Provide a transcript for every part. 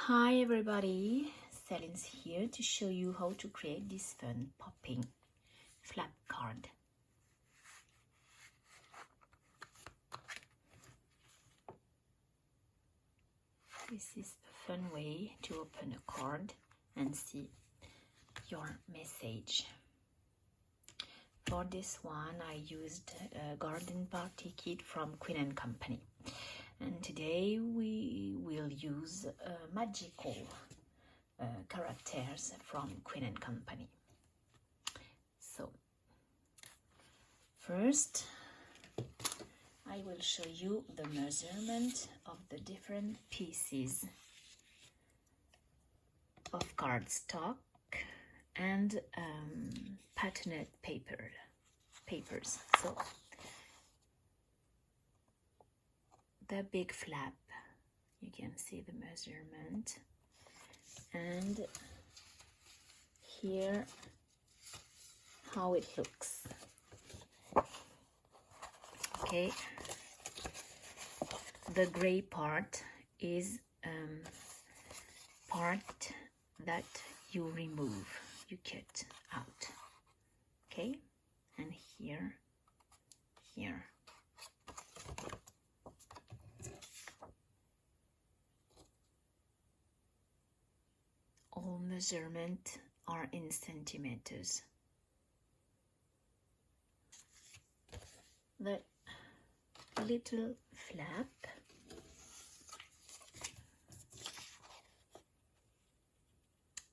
Hi everybody, Celine's here to show you how to create this fun popping flap card. This is a fun way to open a card and see your message. For this one I used a garden party kit from Queen & Company. And today we will use magical characters from Queen & Company. So, first I will show you the measurement of the different pieces of cardstock and patterned papers. So, the big flap, you can see the measurement, and here how it looks. Okay, the gray part is part that you remove, you cut out. Okay, and here all measurements are in centimeters. The little flap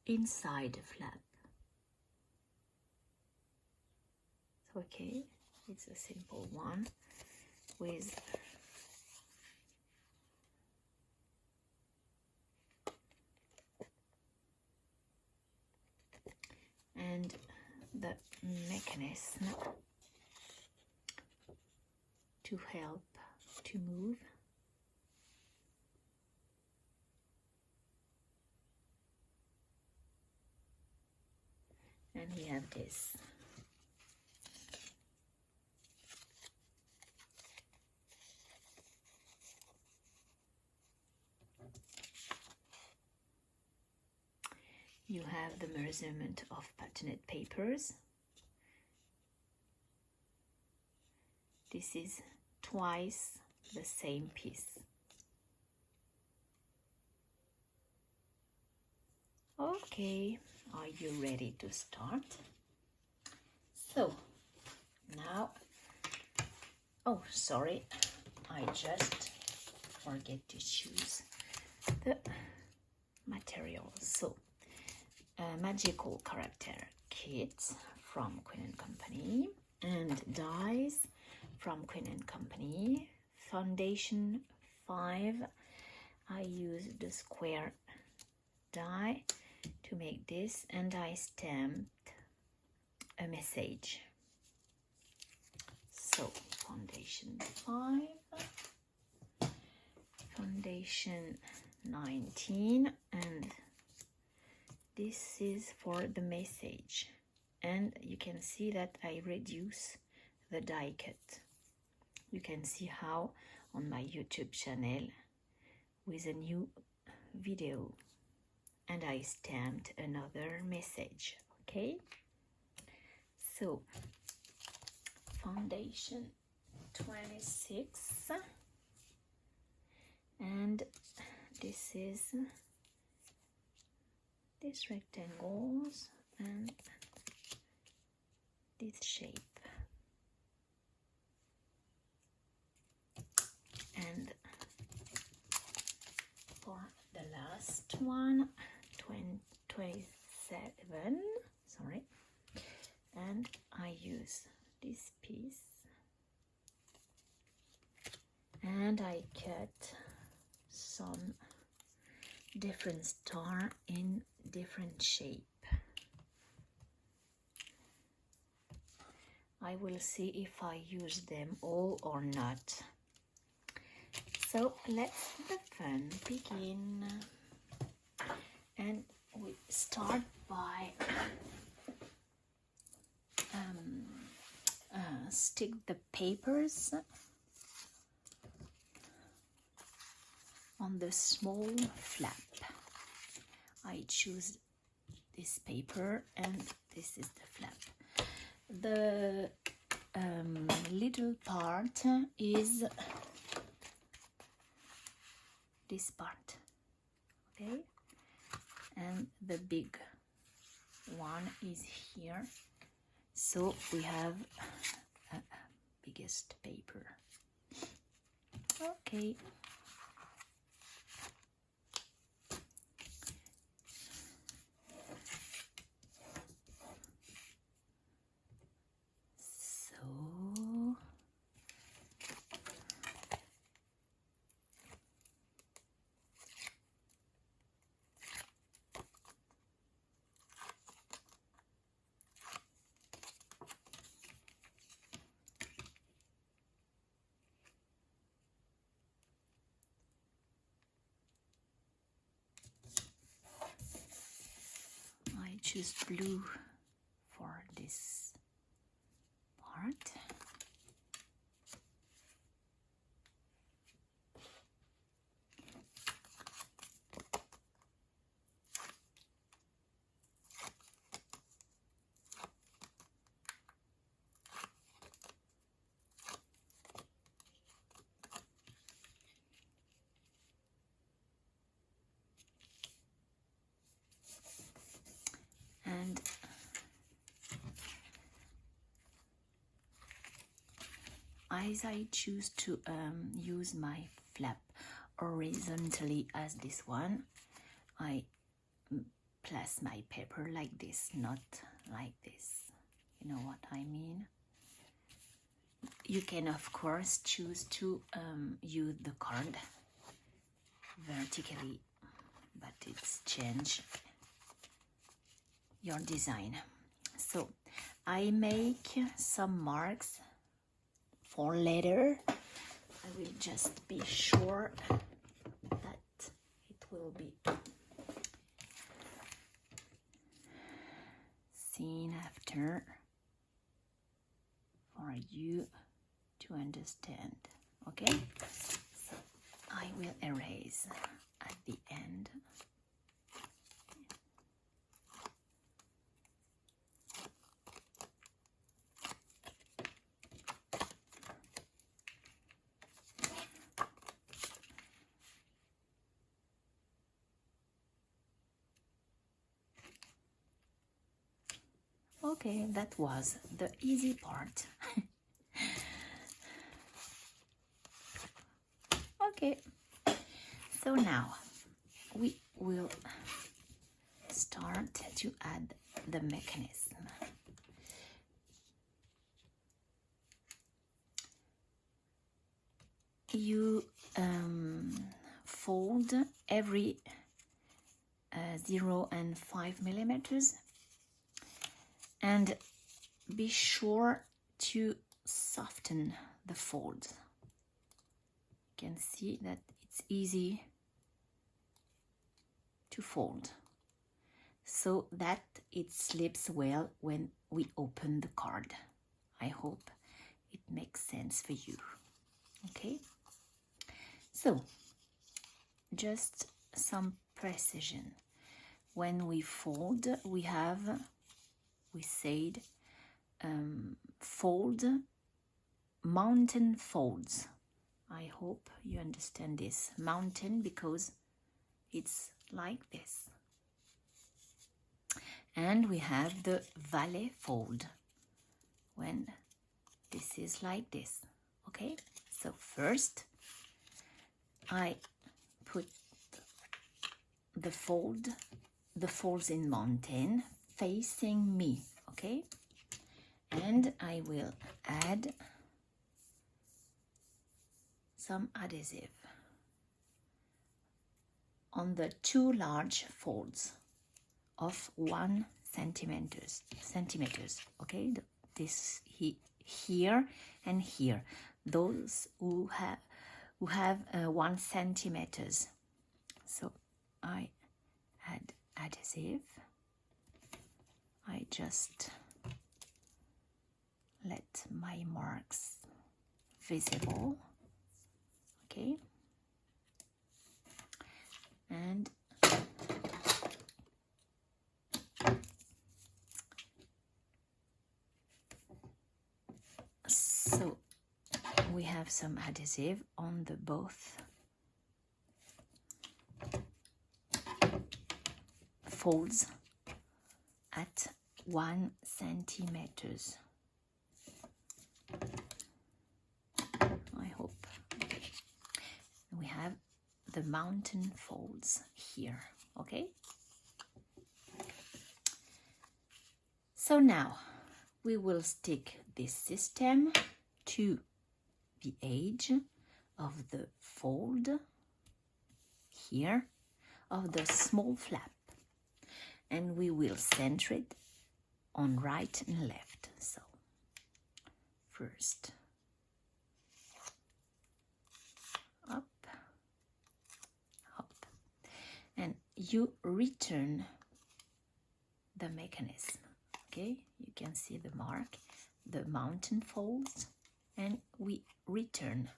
inside the flap. Okay, it's a simple one with and the mechanism to help to move. And we have this. You have the measurement of patterned papers. This is twice the same piece. Okay, are you ready to start? So, now, oh sorry, I just forget to choose the material. So, a magical character kit from Queen & Company, and dies from Queen & Company. Foundation 5, I used the square die to make this, and I stamped a message. So, foundation 5, foundation 19, and this is for the message. And you can see that I reduce the die cut. You can see how on my YouTube channel with a new video, and I stamped another message. Okay, so foundation 26, and this is these rectangles and this shape. And for the last one, 27, sorry, and I use this piece and I cut some different star in different shape. I will see if I use them all or not. So let's the fun begin, and we start by stick the papers on the small flap. I choose this paper, and this is the flap. The little part is this part, okay, and the big one is here, so we have a biggest paper. Okay, so I choose blue for this part. And as I choose to use my flap horizontally as this one, I place my paper like this, not like this. You know what I mean? You can of course choose to use the card vertically, but it's change your design. So I make some marks for later. I will just be sure that it will be seen after for you to understand. Okay, so I will erase at the end. Okay, that was the easy part. Okay, so now we will start to add the mechanism. You fold every 0 and 5 millimeters, and be sure to soften the folds. You can see that it's easy to fold so that it slips well when we open the card. I hope it makes sense for you. Okay, so just some precision. When we fold, we said fold, mountain folds. I hope you understand this. Mountain because it's like this. And we have the valley fold when this is like this. Okay, so first I put the folds in mountain facing me, okay, and I will add some adhesive on the two large folds of 1 centimeters, okay, this here and here, those who have 1 centimeters. So I add adhesive. I just let my marks visible, okay, and have some adhesive on the both folds at 1 centimeters. I hope. We have the mountain folds here, okay? So now we will stick this system to the edge of the fold here of the small flap, and we will center it on right and left. So first up, up, and you return the mechanism. Okay, you can see the mark, the mountain folds, and we return.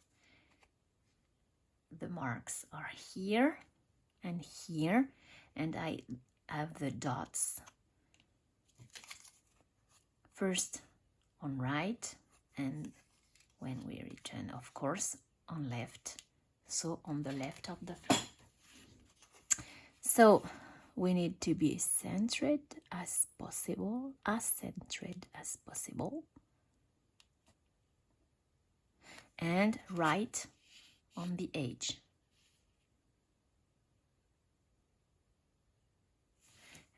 The marks are here and here, and I have the dots first on right, and when we return, of course, on left, so on the left of the flap. So we need to be centered as possible, and right on the edge.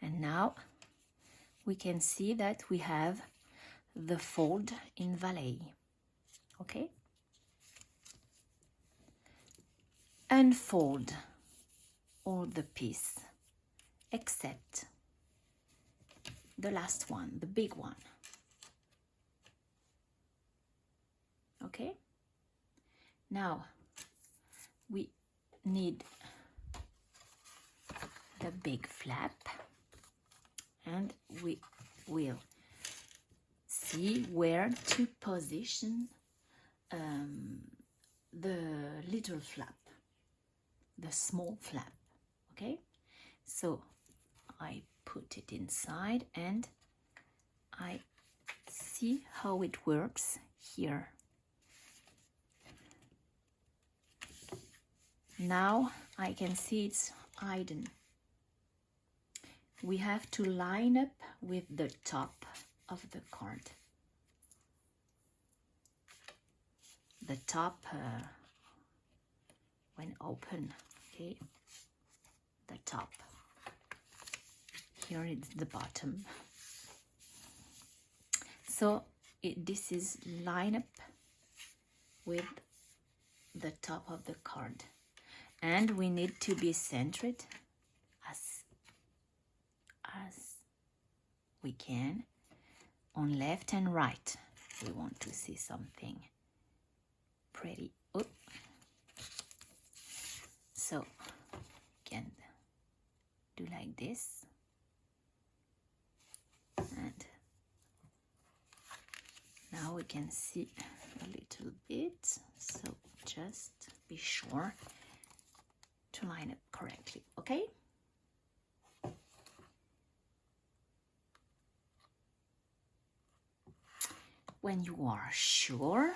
And now we can see that we have the fold in valet, okay? Unfold all the piece except the last one, the big one, okay? Now we need the big flap, and we will see where to position the little flap, the small flap, okay? So I put it inside and I see how it works here. Now I can see it's hidden. We have to line up with the top of the card. The top when open, okay? The top. Here is the bottom. So this is line up with the top of the card, and we need to be centered as we can on left and right. We want to see something pretty. Oh. So can do like this, and now we can see a little bit, so just be sure to line it correctly, okay? When you are sure,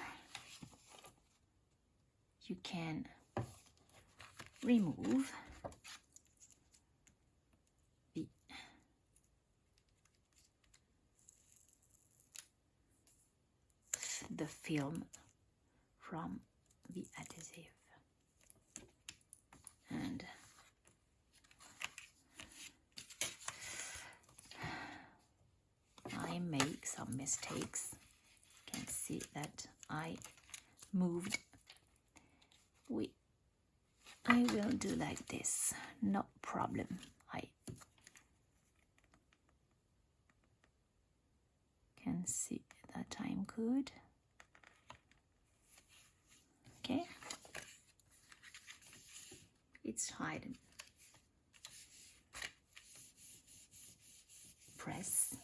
you can remove the film from the adhesive, and I make some mistakes. You can see that I moved. I will do like this, no problem. I can see that I'm good. Okay, it's hidden. Press,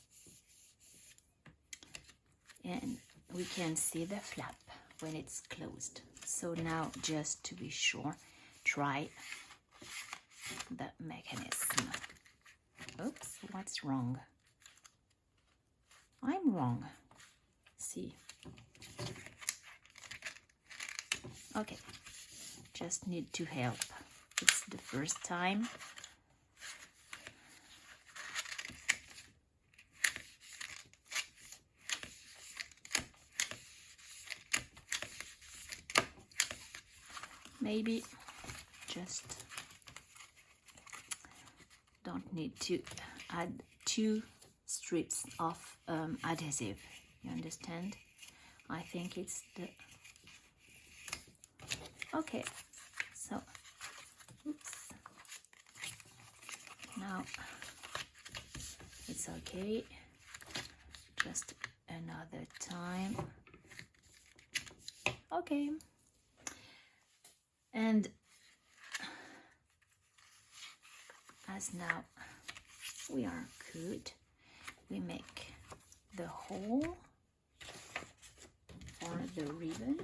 and we can see the flap when it's closed. So now, just to be sure, try the mechanism. Oops, what's wrong? I'm wrong. See, Okay, just need to help. It's the first time. Maybe just don't need to add 2 strips of adhesive. You understand? I think it's the... Okay, so oops. Now it's okay. Just another time. Okay. And as now we are good, we make the hole for the ribbon.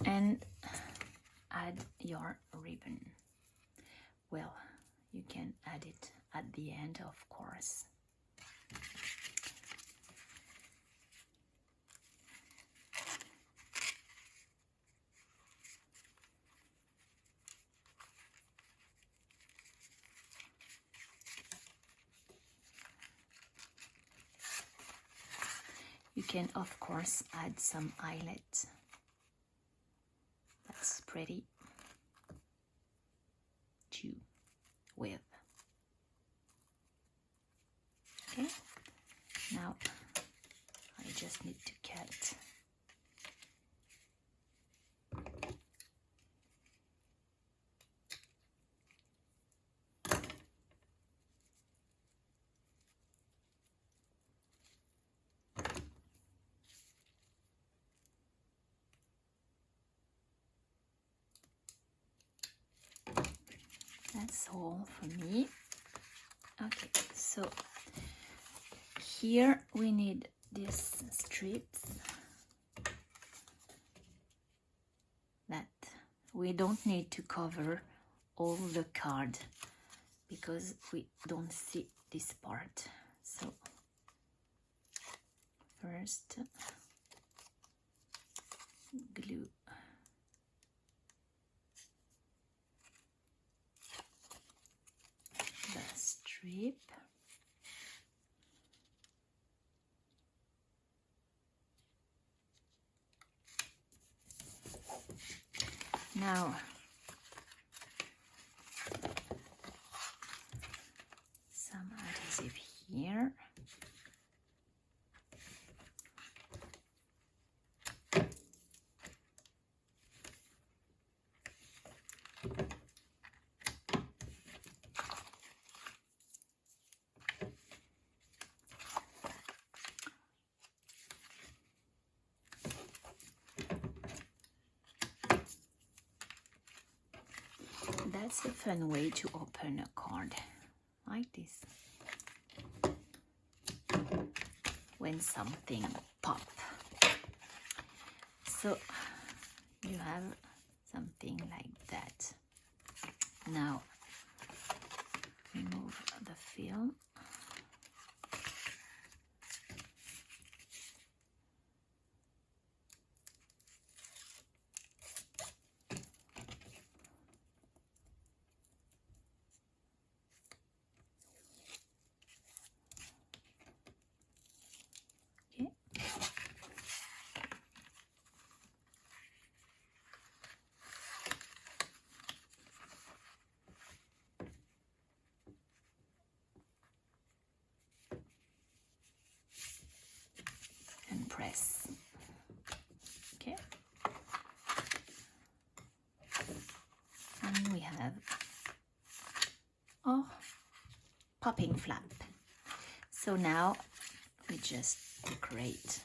And add your ribbon. Well, you can add it at the end, of course. You can, of course, add some eyelet. That's pretty too, with. Okay, now I just need to cut. That's all for me. Okay, so here we need these strips that we don't need to cover all the card because we don't see this part. So first glue the strip. Now some adhesive here. That's a fun way to open a card, like this. When something pop. So you have something like that. Now remove the film. Press. Okay, and we have popping flap. So now we just decorate.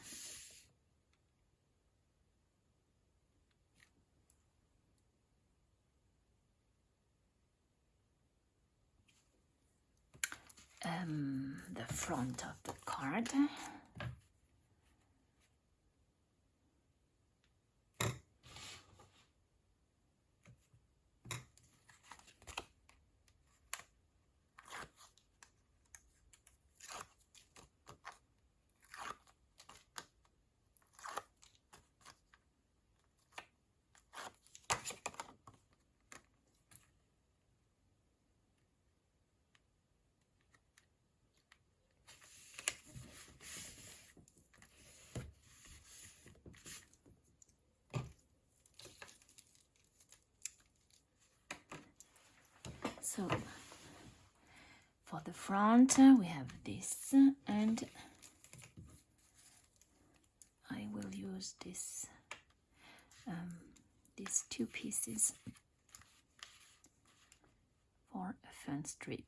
The front of the card. So for the front we have this, and I will use this these two pieces for a fun strip.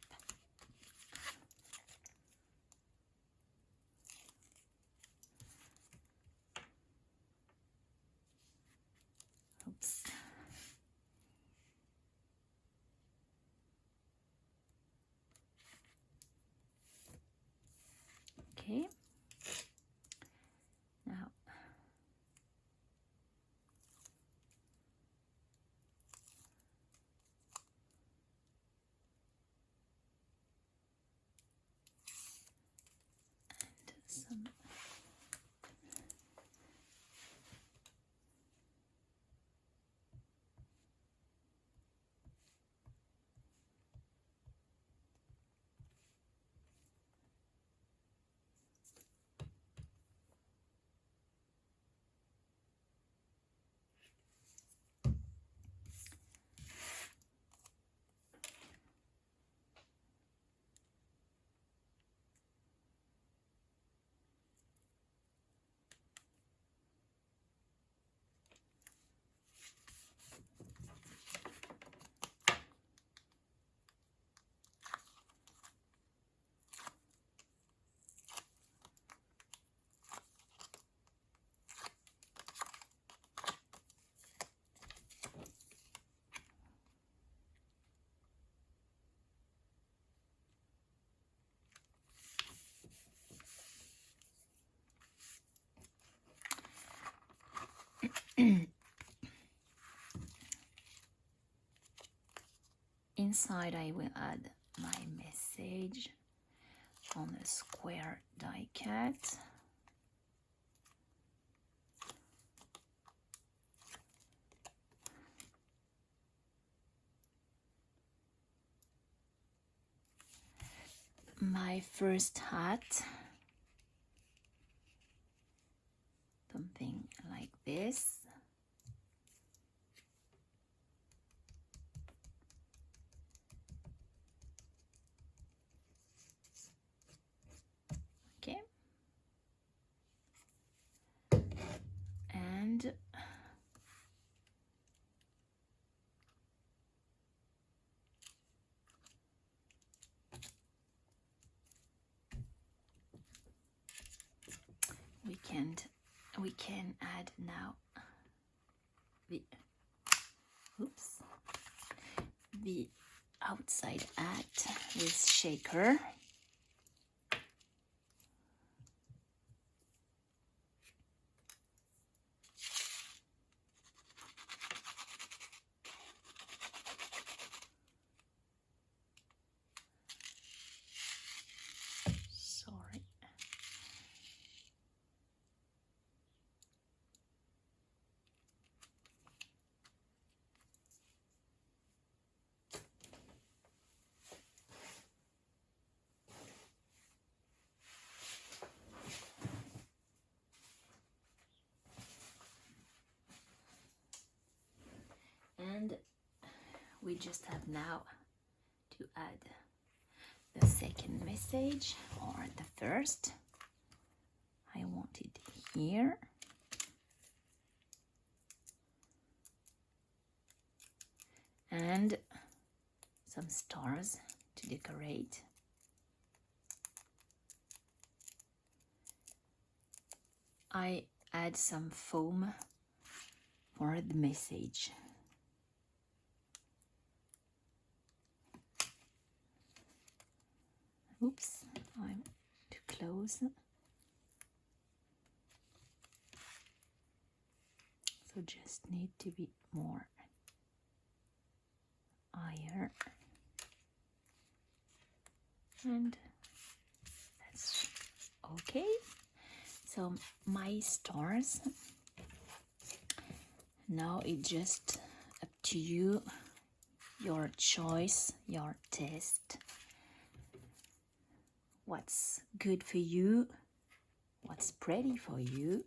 Oops. Okay. Now some inside I will add my message on a square die cut. My first hat, something like this. Okay. And we can add now the outside hat with shaker. Sorry. And we just have now to add the second message, or the first. I want it here. And some stars to decorate. I add some foam for the message. Oops, I'm too close. So just need to be more higher. And that's okay. So my stars, now it's just up to you, your choice, your taste. What's good for you, what's pretty for you.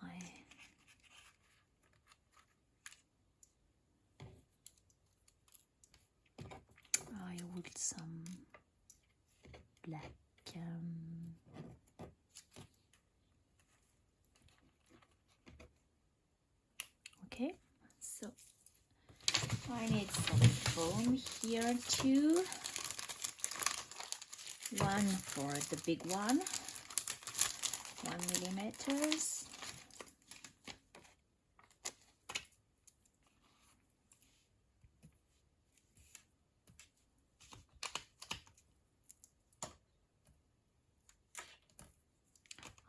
I some black okay, so I need some foam here too. One for the big one, 1 millimeters.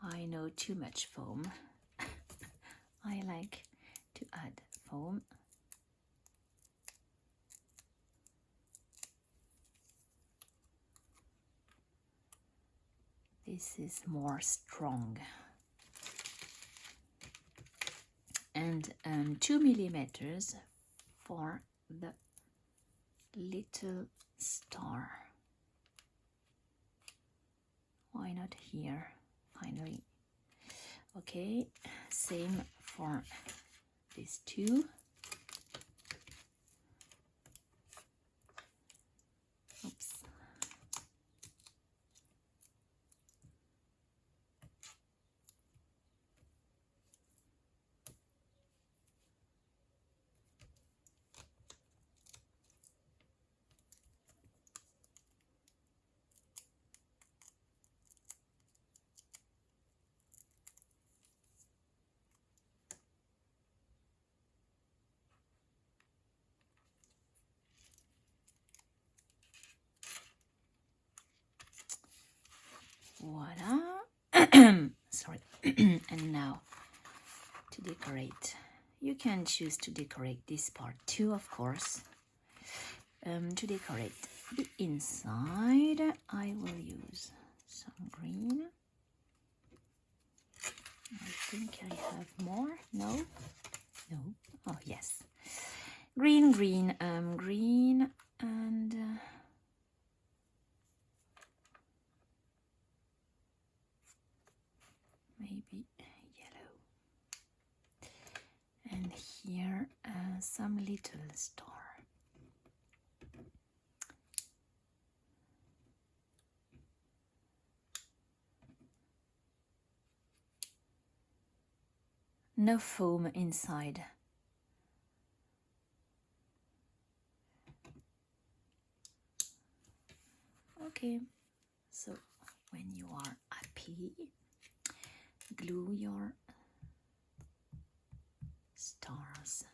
I know too much foam. I like to add foam. This is more strong. And 2 millimeters for the little star. Why not here? Finally. Okay, same for these two. Oops. Voila. Sorry. And now to decorate. You can choose to decorate this part too, of course. To decorate the inside, I will use some green. I think I have more. No? No? Oh, yes. Green, green, green, and maybe yellow. And here, some little star. No foam inside. Okay, so when you are happy, glue your stars.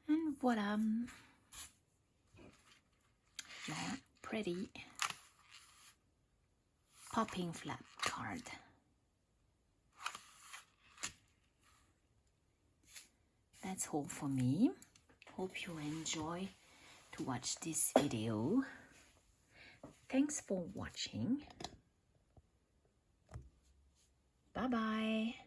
And voila, your pretty popping flap card. That's all for me. Hope you enjoy to watch this video. Thanks for watching. Bye bye.